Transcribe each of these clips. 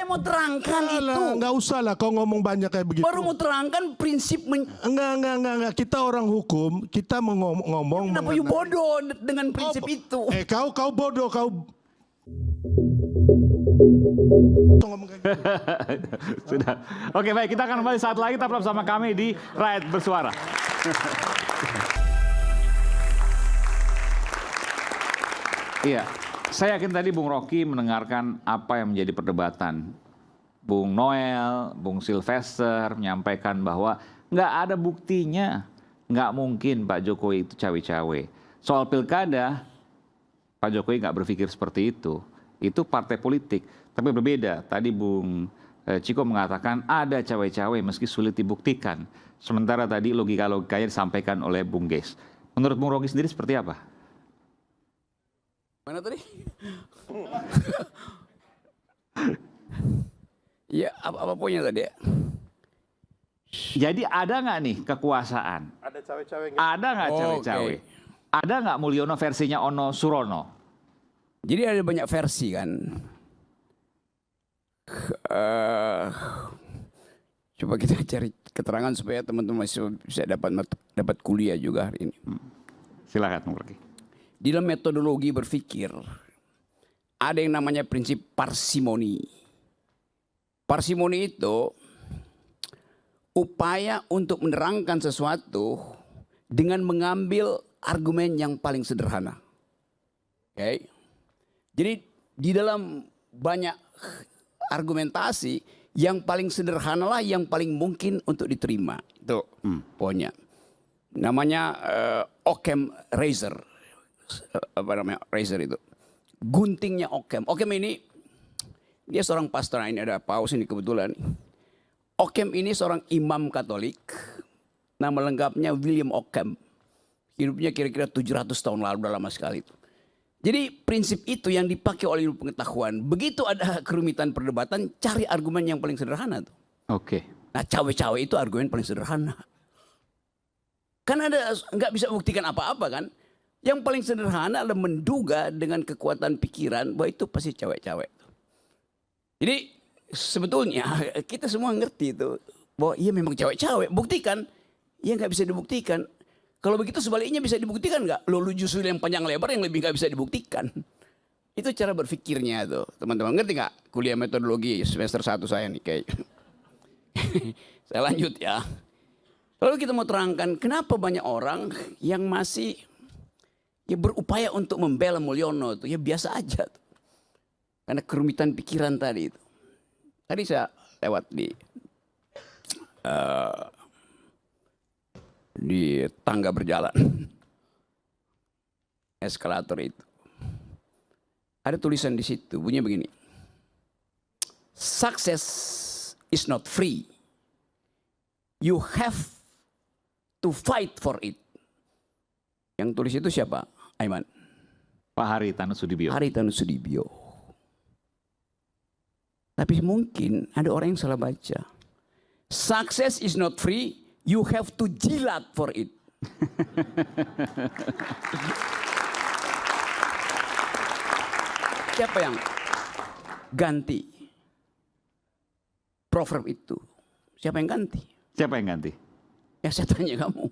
mau terangkan itu. Nggak usah lah kau ngomong banyak kayak begitu. Baru mau terangkan prinsip. Enggak. Kita orang hukum, kita mau ngomong. Kenapa you bodoh dengan prinsip itu? Kau bodoh, kau. Sudah. Oke, baik, kita akan kembali saat lagi. Tetap bersama kami di Rakyat Bersuara. Iya, saya yakin tadi Bung Rocky mendengarkan apa yang menjadi perdebatan. Bung Noel, Bung Sylvester menyampaikan bahwa nggak ada buktinya, nggak mungkin Pak Jokowi itu cawe-cawe. Soal pilkada, Pak Jokowi nggak berpikir seperti itu. Itu partai politik, tapi berbeda. Tadi Bung Ciko mengatakan ada cawe-cawe meski sulit dibuktikan. Sementara tadi logika-logikanya disampaikan oleh Bung Geis. Menurut Bung Rocky sendiri seperti apa? Mana tadi? Ya, apa poinnya tadi ya? Jadi ada nggak nih kekuasaan? Ada cawe-cawe. Ada nggak cawe-cawe? Okay. Ada nggak Mulyono versinya Ono Surono? Jadi ada banyak versi kan. Coba kita cari keterangan supaya teman-teman bisa dapat kuliah juga hari ini. Silakan Bung Rocky. Di dalam metodologi berpikir ada yang namanya prinsip parsimoni. Parsimoni itu upaya untuk menerangkan sesuatu dengan mengambil argumen yang paling sederhana. Oke. Jadi di dalam banyak argumentasi yang paling sederhana lah yang paling mungkin untuk diterima. Itu poinnya. Namanya Occam razor. Apa namanya razor itu? Guntingnya Occam. Occam ini dia seorang pastor. Ini ada paus ini kebetulan. Occam ini seorang imam Katolik. Nama lengkapnya William Occam. Hidupnya kira-kira 700 tahun lalu, udah lama sekali itu. Jadi prinsip itu yang dipakai oleh ilmu pengetahuan. Begitu ada kerumitan perdebatan, cari argumen yang paling sederhana tuh. Oke. Nah cawe-cawe itu argumen paling sederhana. Kan ada nggak bisa buktikan apa-apa kan? Yang paling sederhana adalah menduga dengan kekuatan pikiran bahwa itu pasti cawe-cawe. Jadi sebetulnya kita semua ngerti itu bahwa iya memang cawe-cawe. Buktikan, ya nggak bisa dibuktikan. Kalau begitu sebaliknya bisa dibuktikan nggak? Lu justru yang panjang lebar yang lebih nggak bisa dibuktikan. Itu cara berpikirnya tuh, teman-teman. Ngerti nggak? Kuliah metodologi semester 1 saya nih kayak. Saya lanjut ya. Lalu kita mau terangkan kenapa banyak orang yang masih ya berupaya untuk membela Mulyono itu ya biasa aja tuh. Karena kerumitan pikiran tadi itu. Tadi saya lewat di tangga berjalan. Eskalator itu. Ada tulisan di situ, bunyinya begini. Success is not free. You have to fight for it. Yang tulis itu siapa? Aiman. Pak Haritanu Sudibyo. Haritanu Sudibyo. Tapi mungkin ada orang yang salah baca. Success is not free. You have to jilat for it. Siapa yang ganti proverb itu? Siapa yang ganti? Siapa yang ganti? Ya saya tanya kamu.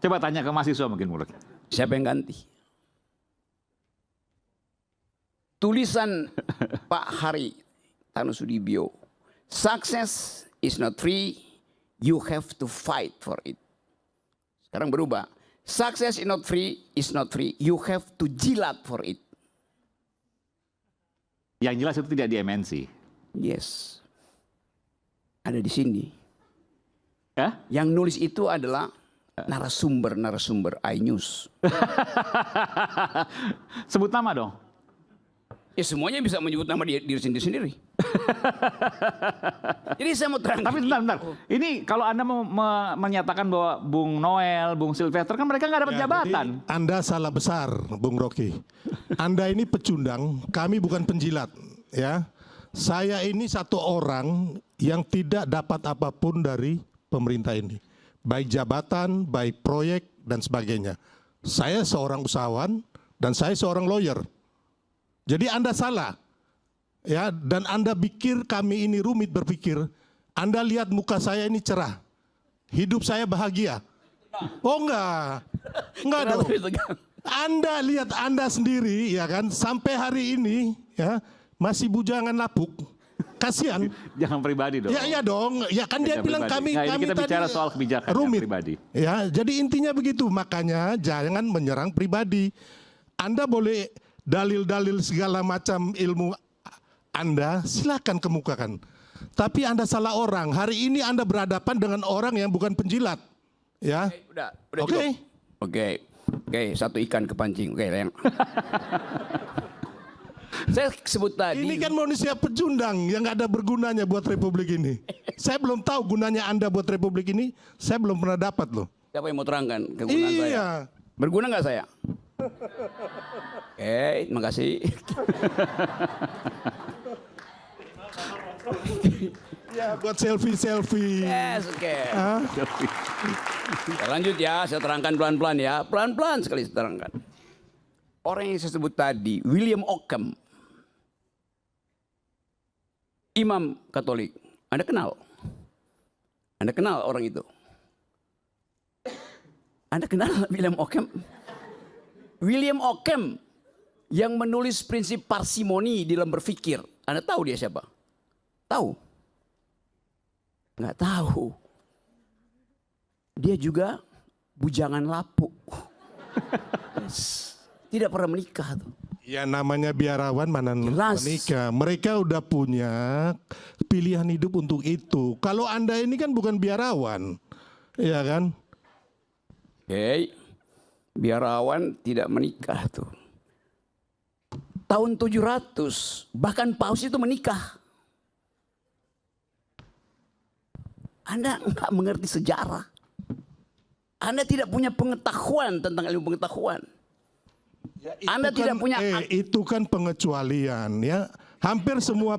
Coba tanya ke mahasiswa mungkin Bung Rocky. Siapa yang ganti? Tulisan Pak Haritanu Sudibyo. Success is not free. You have to fight for it. Sekarang berubah. Success is not free. You have to jilat for it. Yang jelas itu tidak di MNC. Yes. Ada di sini. Ya? Yang nulis itu adalah narasumber iNews. Sebut nama dong. Ya semuanya bisa menyebut nama diri sendiri. Jadi saya mau terangkan. Tapi bentar. Ini kalau Anda mau menyatakan bahwa Bung Noel, Bung Sylvester kan mereka nggak dapat jabatan. Jadi Anda salah besar, Bung Rocky. Anda ini pecundang, kami bukan penjilat, ya. Saya ini satu orang yang tidak dapat apapun dari pemerintah ini, baik jabatan, baik proyek dan sebagainya. Saya seorang usahawan dan saya seorang lawyer. Jadi Anda salah. ya, dan Anda pikir kami ini rumit berpikir, Anda lihat muka saya ini cerah, hidup saya bahagia. Oh enggak Kenapa dong. ditegang? Anda lihat Anda sendiri ya kan, sampai hari ini ya masih bujangan lapuk. Kasihan. Jangan pribadi dong. Ya iya dong. Ya kan dia Jangan bilang pribadi. kami Nah, ini kami kita tadi bicara soal kebijakan yang rumit. pribadi. Ya, jadi intinya begitu. Makanya jangan menyerang pribadi. Anda boleh dalil-dalil segala macam ilmu Anda, silakan kemukakan. Tapi Anda salah orang. Hari ini Anda berhadapan dengan orang yang bukan penjilat. Ya. Udah Oke. cukup. Oke, satu ikan kepancing. Oke, Leng. Saya sebut tadi. Ini kan manusia pecundang yang nggak ada bergunanya buat Republik ini. Saya belum tahu gunanya Anda buat Republik ini. Saya belum pernah dapat loh. Siapa yang mau terangkan kegunaan saya? Iya. Berguna nggak saya? Oke, terima kasih. Ya buat selfie. Yes, oke. Hah? Kita lanjut ya, saya terangkan pelan-pelan ya. Pelan-pelan sekali saya terangkan. Orang yang saya sebut tadi, William Ockham. Imam Katolik. Anda kenal? Anda kenal orang itu? Anda kenal William Ockham? William Ockham yang menulis prinsip parsimoni dalam berpikir. Anda tahu dia siapa? Tahu? Nggak tahu. Dia juga bujangan lapuk. Tidak pernah menikah tuh. Ya namanya biarawan mana Jelas. menikah. Mereka udah punya pilihan hidup untuk itu. Kalau Anda ini kan bukan biarawan. Iya kan? Oke. Biarawan tidak menikah tuh. Tahun 700 bahkan Paus itu menikah. Anda nggak mengerti sejarah. Anda tidak punya pengetahuan tentang ilmu pengetahuan. Anda tidak punya itu kan pengecualian ya. Hampir semua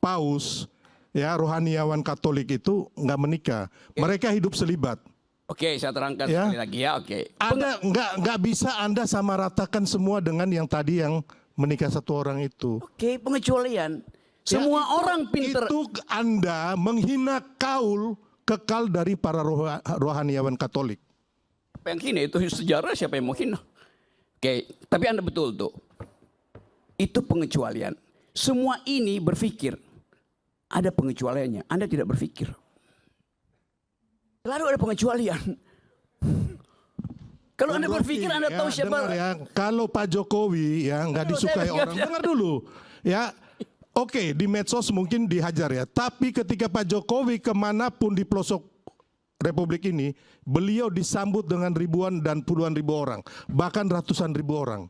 paus ya rohaniawan Katolik itu nggak menikah. Mereka hidup selibat. Oke, saya terangkan Ya. sekali lagi ya. Oke. Anda nggak bisa Anda sama ratakan semua dengan yang tadi yang menikah satu orang itu. Oke, pengecualian. Semua Ya, orang pinter. Itu Anda menghina kaul kekal dari para rohaniawan Katolik. Apa yang hina itu sejarah, siapa yang mau hina? Oke, tapi Anda betul tuh. Itu pengecualian. Semua ini berpikir. Ada pengecualiannya. Anda tidak berpikir. Selalu ada pengecualian. Kalau Anda berpikir Anda tahu siapa. Dengar ya, kalau Pak Jokowi ya nggak Aduh, disukai saya orang, dengar dulu. Ya, oke di medsos mungkin dihajar ya. Tapi ketika Pak Jokowi kemanapun di pelosok Republik ini, beliau disambut dengan ribuan dan puluhan ribu orang, bahkan ratusan ribu orang.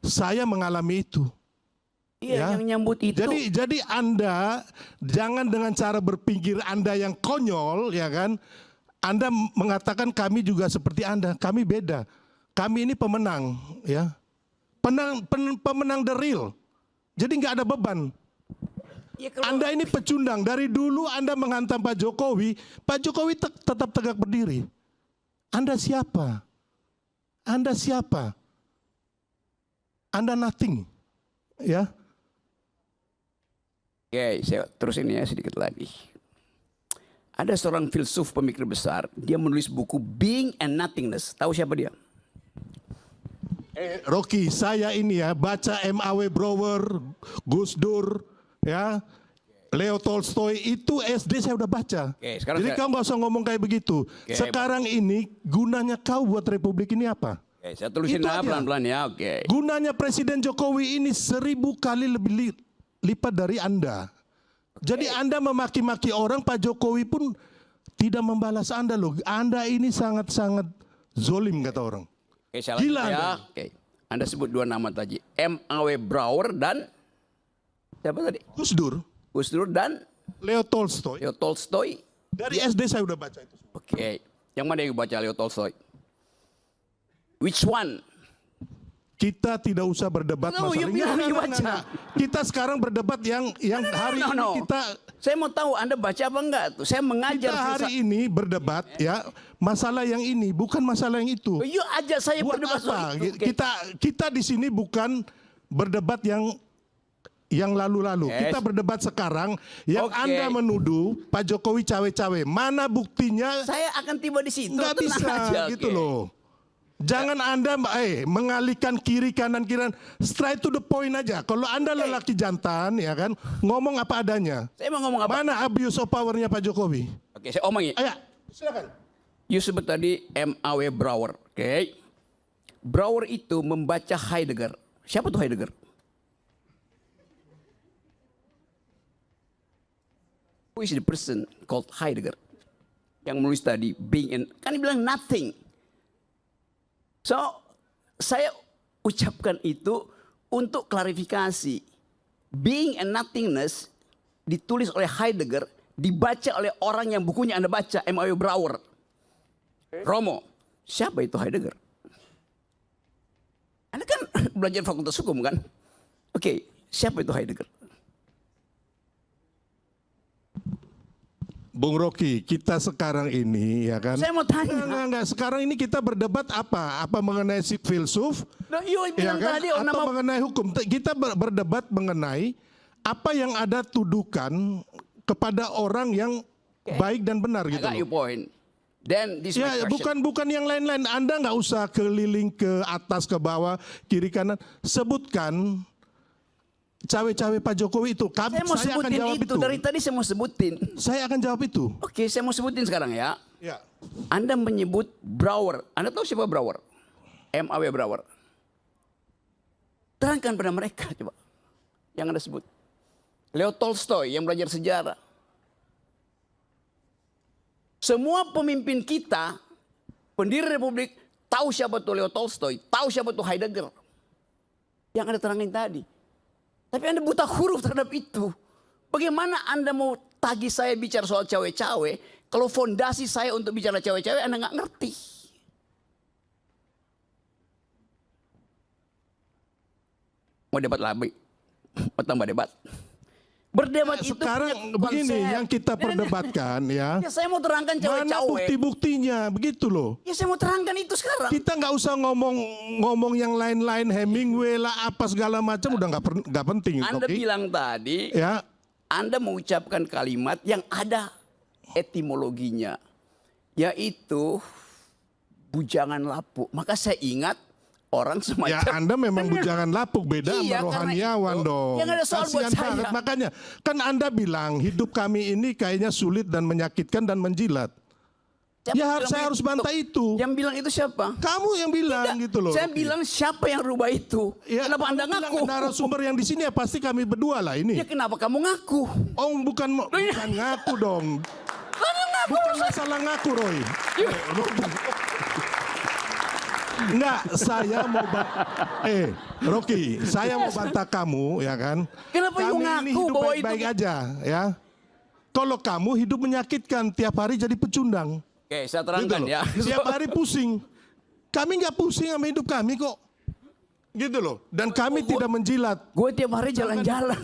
Saya mengalami itu. Iya, Ya. yang nyambut itu. Jadi Anda jangan dengan cara berpikir Anda yang konyol, ya kan? Anda mengatakan kami juga seperti Anda, kami beda. Kami ini pemenang, ya. Pemenang the real. Jadi nggak ada beban. Ya, kalau- Anda ini pecundang. Dari dulu Anda menghantam Pak Jokowi tetap tegak berdiri. Anda siapa? Anda siapa? Anda nothing, ya. Oke, saya terusin ya sedikit lagi. Ada seorang filsuf pemikir besar, dia menulis buku Being and Nothingness. Tahu siapa dia? Rocky, saya ini ya baca M.A.W. Brouwer, Gus Dur, ya, Leo Tolstoy itu SD saya udah baca. Oke, sekarang Jadi saya- kau nggak usah ngomong kayak begitu. Oke, Sekarang ini gunanya kau buat Republik ini apa? Oke, saya tulisin Itu lah aja. pelan-pelan ya. Oke. Gunanya Presiden Jokowi ini 1000 kali lebih lipat dari Anda. Jadi Anda memaki-maki orang, Pak Jokowi pun tidak membalas Anda loh. Anda ini sangat-sangat zolim kata orang. Oke, saya Gila lanjut ya. Anda. Oke. Anda sebut dua nama tadi. M.A.W. Brouwer dan siapa tadi? Gus Dur, Gus Dur dan Leo Tolstoy. Leo Tolstoy. Dari SD saya udah baca itu. Oke. Yang mana yang baca Leo Tolstoy? Which one? Kita tidak usah berdebat No, you bilang you baca. Kita sekarang berdebat yang hari No, ini no. kita Saya mau tahu Anda baca apa enggak tuh. Saya mengajar. hari ini berdebat ya masalah yang ini bukan masalah yang itu. You ajar saya Buat berdebat soal apa? itu. Oke. Kita di sini bukan berdebat yang yang lalu-lalu. Yes. Kita berdebat sekarang yang Oke. Anda menuduh Pak Jokowi cawe-cawe. Mana buktinya? Saya akan tiba di situ. Nggak tenang bisa aja, gitu oke. loh. Jangan Anda mengalihkan kiri kanan kiri, straight to the point aja. Kalau Anda lelaki jantan ya kan, ngomong apa adanya. Saya mau ngomong apa? Mana abuse of powernya Pak Jokowi? Oke, saya omongin. Ayo, silakan. You sebut tadi M.A.W. Brouwer, oke? Brouwer itu membaca Heidegger. Siapa tuh Heidegger? Who is the person called Heidegger? Yang menulis tadi, being and... Kan dia bilang nothing. So, saya ucapkan itu untuk klarifikasi. Being and nothingness ditulis oleh Heidegger, dibaca oleh orang yang bukunya Anda baca, M.A.W. Brouwer. Romo, siapa itu Heidegger? Anda kan belajar fakultas hukum kan? Oke, siapa itu Heidegger? Bung Rocky, kita sekarang ini ya kan. Saya mau tanya. Enggak. Sekarang ini kita berdebat apa? Apa mengenai si filsuf? Nah, you Ya bilang kan? tadi Atau nama mengenai hukum? Kita berdebat mengenai apa yang ada tudukan kepada orang yang baik dan benar I gitu got loh. your point. Then this is my Ya question. bukan yang lain-lain. Anda nggak usah keliling ke atas ke bawah kiri kanan. Sebutkan cawe-cawe Pak Jokowi itu. Saya mau Saya akan sebutin jawab itu. Dari tadi saya mau sebutin. Saya akan jawab itu. Oke, saya mau sebutin sekarang ya. Ya. Anda menyebut Brouwer. Anda tahu siapa Brouwer? M.A.W. Brouwer. Terangkan pada mereka coba. Yang Anda sebut. Leo Tolstoy yang belajar sejarah. Semua pemimpin kita, pendiri Republik, tahu siapa tuh Leo Tolstoy, tahu siapa tuh Heidegger. Yang Anda terangin tadi. Tapi Anda buta huruf terhadap itu. Bagaimana Anda mau tagih saya bicara soal cawe-cawe, kalau fondasi saya untuk bicara cawe-cawe Anda nggak ngerti. Mau debat lagi? Mau tambah debat? Berdebat itu Sekarang punya begini konsep. yang kita perdebatkan ya. Ya saya mau terangkan Mana cawe-cawe. bukti-buktinya begitu loh. Ya saya mau terangkan itu sekarang. Kita nggak usah ngomong yang lain-lain, Hemingway lah apa segala macam udah nggak penting. Anda Rocky. bilang tadi, Ya, Anda mengucapkan kalimat yang ada etimologinya, yaitu bujangan lapuk. Maka saya ingat orang ya semacam Anda memang bujangan lapuk beda Iya, sama karena rohaniawan itu dong. yang ada soal buat Kasihan saya. banget. Makanya kan Anda bilang hidup kami ini kayaknya sulit dan menyakitkan dan menjilat. Siapa Ya bilang saya harus begitu? bantah itu. Yang bilang itu siapa? Kamu yang bilang gitu loh. Saya Rocky. bilang siapa yang rubah itu? Ya, Kenapa Anda kamu bilang ngaku? narasumber yang di sini ya pasti kami berdua lah ini. Ya kenapa kamu ngaku? Oh bukan ngaku dong. Bukan masalah ngaku Roy. Enggak, saya mau Rocky, saya mau bantah kamu ya kan. Kenapa you Kami ini ngaku hidup bahwa baik-baik itu- aja ya. Kalau kamu hidup menyakitkan tiap hari jadi pecundang. Oke, saya Gitu terangkan loh. ya. Tiap hari pusing. Kami nggak pusing sama hidup kami kok. Gitu loh. Dan kami tidak menjilat. Gue tiap hari jalan-jalan.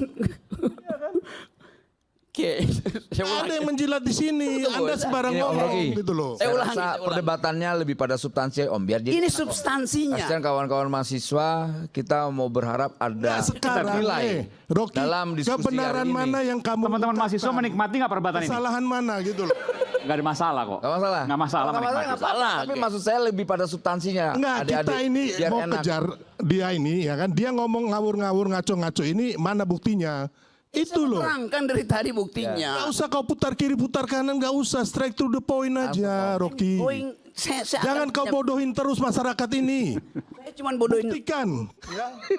Oke, saya Ada ulangi. yang menjilat di sini. Tunggu, Anda sembarang Ini, Om ngomong Rocky. gitu loh. Saya Saya ulangi, rasa saya ulangi. perdebatannya lebih pada substansi Om biar jadi Ini substansinya. kasihan kawan-kawan mahasiswa kita mau berharap ada Nah, sekarang nilai Rocky, dalam diskusi kebenaran hari ini. mana yang kamu Teman-teman ungkapkan? mahasiswa menikmati nggak perdebatan ini? Kesalahan mana gitu loh. Nggak ada masalah kok. Gak masalah. Nggak masalah Nggak menikmati. nggak apa-apa. Salah, Tapi oke. maksud saya lebih pada substansinya. Enggak, kita Adik-adik, ini biar mau enak. kejar dia ini ya kan. Dia ngomong ngawur-ngawur ngaco-ngaco ini mana buktinya? Itu loh. Terangkan dari tadi buktinya. Gak usah kau putar kiri putar kanan, gak usah, straight to the point aja Rocky. Going, saya Jangan kau bodohin terus masyarakat ini. Saya cuma bodohin. Buktikan.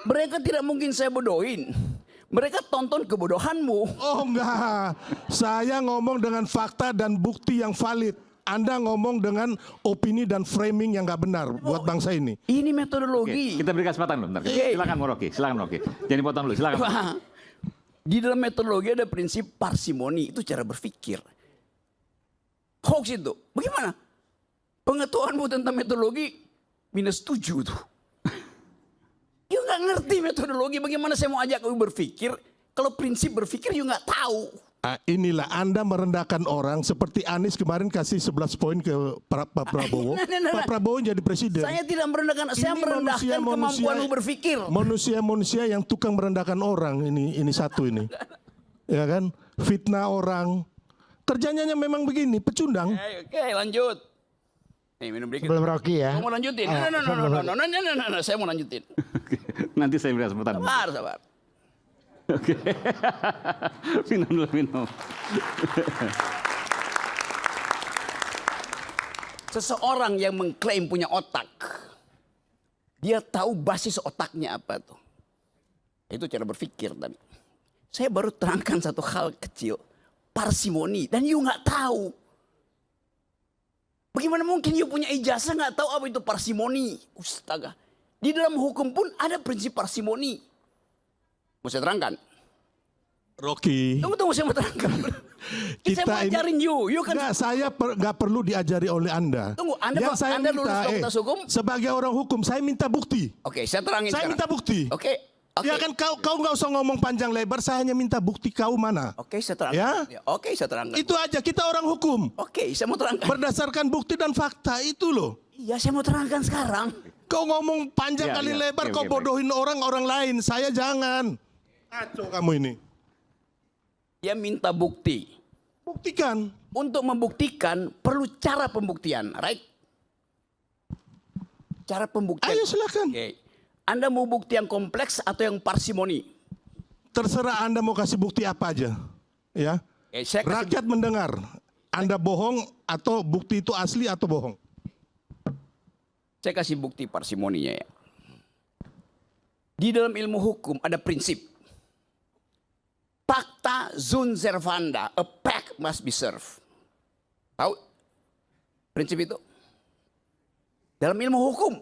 Mereka tidak mungkin saya bodohin. Mereka tonton kebodohanmu. Oh enggak, saya ngomong dengan fakta dan bukti yang valid. Anda ngomong dengan opini dan framing yang nggak benar buat bangsa ini. Ini Oke, metodologi. kita beri kesempatan dulu. Bentar. Silakan Rocky, silakan Rocky. Jangan dipotong dulu, silakan. Wah, di dalam metodologi ada prinsip parsimoni, itu cara berpikir. Hoax itu, bagaimana? Pengetahuanmu tentang metodologi minus 7 tuh. You nggak ngerti metodologi, bagaimana saya mau ajak kamu berpikir kalau prinsip berpikir you nggak tahu. Inilah Anda merendahkan orang seperti Anies kemarin kasih 11 poin ke Pak Prabowo. Pak Prabowo jadi presiden. Saya tidak merendahkan, saya Ini merendahkan kemampuanmu berpikir. Manusia yang tukang merendahkan orang ini satu ini. Ya kan? Fitnah orang. Kerjanya memang begini, pecundang. Oke, lanjut. Nih, minum dikit. Sebelum Rocky ya. Saya mau lanjutin. No, saya mau lanjutin. Nanti saya beri kesempatan. Sabar. Oke. Minum dulu, minum. Seseorang yang mengklaim punya otak, dia tahu basis otaknya apa tuh. Itu cara berpikir tadi. Saya baru terangkan satu hal kecil, parsimoni, dan you nggak tahu. Bagaimana mungkin you punya ijazah nggak tahu apa itu parsimoni? Astaga. Di dalam hukum pun ada prinsip parsimoni. Mau saya terangkan? Rocky. Tunggu, saya mau terangkan. Saya mau ajarin you kan. Enggak, saya nggak perlu diajari oleh Anda. Tunggu, Anda lulus fakultas hukum? Sebagai orang hukum, saya minta bukti. Oke, saya terangin Saya sekarang. minta bukti. Oke. Ya kan kau nggak usah ngomong panjang lebar, saya hanya minta bukti kau mana. Oke, saya terangkan. Ya? Oke, saya terangkan. Itu aja, kita orang hukum. Oke, saya mau terangkan. Berdasarkan bukti dan fakta itu loh. Iya, saya mau terangkan sekarang. Kau ngomong panjang kali lebar, kau bodohin orang lain. Saya jangan. Kacau kamu ini. Dia minta bukti. Buktikan. Untuk membuktikan perlu cara pembuktian, right? Cara pembuktian. Ayo silakan. Oke. Anda mau bukti yang kompleks atau yang parsimoni? Terserah Anda mau kasih bukti apa aja. Ya. Saya kasih Rakyat mendengar. Anda bohong atau bukti itu asli atau bohong. Saya kasih bukti parsimoninya ya. Di dalam ilmu hukum ada prinsip. Pacta sunt servanda, a pact must be served. Tahu prinsip itu? Dalam ilmu hukum.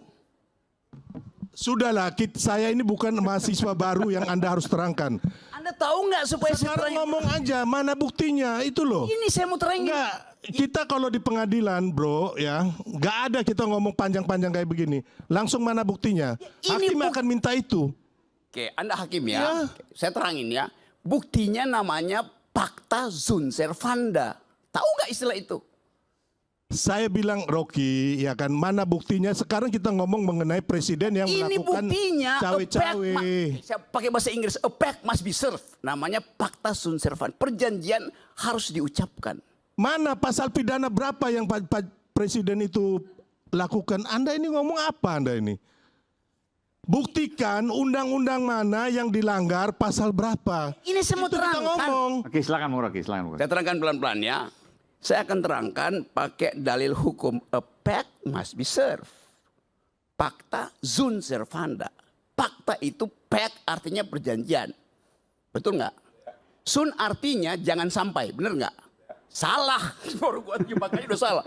Sudahlah, saya ini bukan mahasiswa baru yang Anda harus terangkan. Anda tahu nggak supaya saya Sekarang terangin? ngomong aja, mana buktinya, itu loh. Ini saya mau terangin. Enggak, kita kalau di pengadilan bro ya, nggak ada kita ngomong panjang-panjang kayak begini. Langsung mana buktinya? Ya, ini Hakim akan minta itu. Oke, Anda hakim ya. Ya. Oke, saya terangin ya. Buktinya namanya pacta sunt servanda. Tahu nggak istilah itu? Saya bilang Rocky, ya kan, mana buktinya? Sekarang kita ngomong mengenai presiden yang Ini melakukan buktinya. cawe-cawe. Saya pakai bahasa Inggris. A pact must be served. Namanya pacta sunt servanda. Perjanjian harus diucapkan. Mana pasal pidana berapa yang presiden itu lakukan? Anda ini ngomong apa Anda ini? Buktikan undang-undang mana yang dilanggar, pasal berapa. Ini saya mau Itu kita terangkan. ngomong. Oke, silakan Bung Rocky, silakan Bung Rocky. Saya terangkan pelan-pelan ya. Saya akan terangkan pakai dalil hukum. A pact must be served. Pacta sunt servanda. Pacta itu pact artinya perjanjian. Betul nggak? Sunt artinya jangan sampai. Bener nggak? Salah. Baru gua makanya udah salah.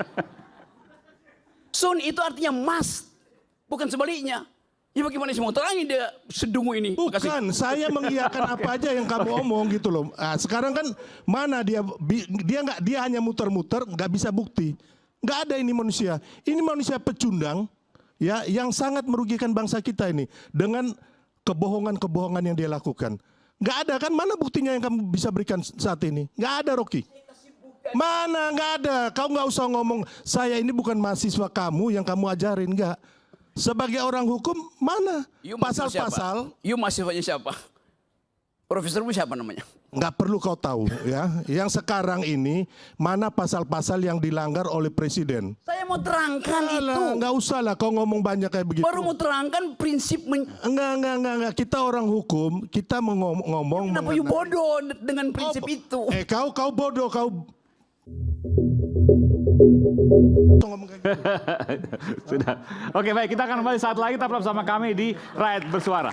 Sunt itu artinya must. Bukan sebaliknya. Ya bagaimana sih mau terangin dia sedungu ini? Bukan, saya mengiyakan apa aja yang kamu omong gitu loh. Nah, sekarang kan mana dia hanya muter-muter, nggak bisa bukti. Nggak ada ini manusia. Ini manusia pecundang, ya, yang sangat merugikan bangsa kita ini dengan kebohongan-kebohongan yang dia lakukan. Nggak ada kan? Mana buktinya yang kamu bisa berikan saat ini? Nggak ada, Rocky. Mana? Nggak ada. Kau nggak usah ngomong. Saya ini bukan mahasiswa kamu yang kamu ajarin, nggak. Sebagai orang hukum, mana pasal-pasal? You mahasiswanya siapa? Profesormu siapa namanya? Nggak perlu kau tahu ya. Yang sekarang ini mana pasal-pasal yang dilanggar oleh presiden? Saya mau terangkan itu. Nggak usah lah kau ngomong banyak kayak begitu. Baru mau terangkan prinsip. Enggak. Kita orang hukum, kita ngomong. Kenapa you bodoh dengan prinsip itu? Kau bodoh, kau. Ngomong kayak gitu. Sudah. Oke, baik, kita akan kembali saat lagi tetap bersama kami di Rakyat Bersuara.